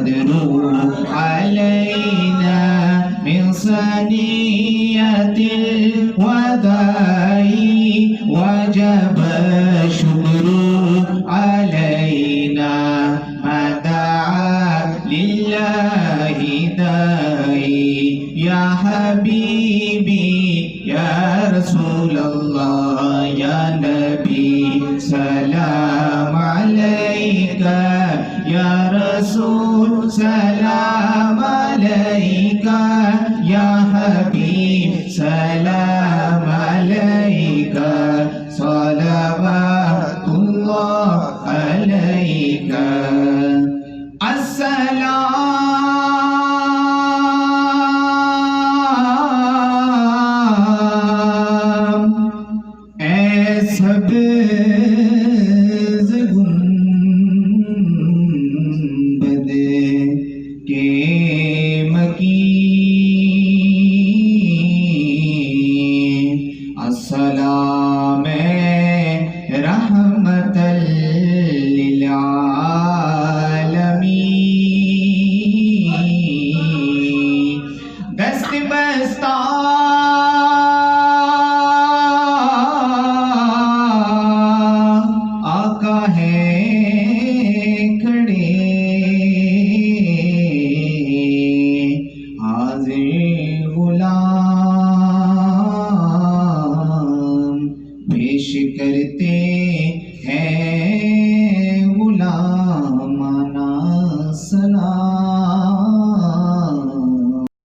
البدر علينا من ثنية الوداع وجب الشكر علينا ما دعا لله داعي يا حبيبي يا رسول الله يا نبي سلام عليك يا رسول سلام عليك يا حبيب سلام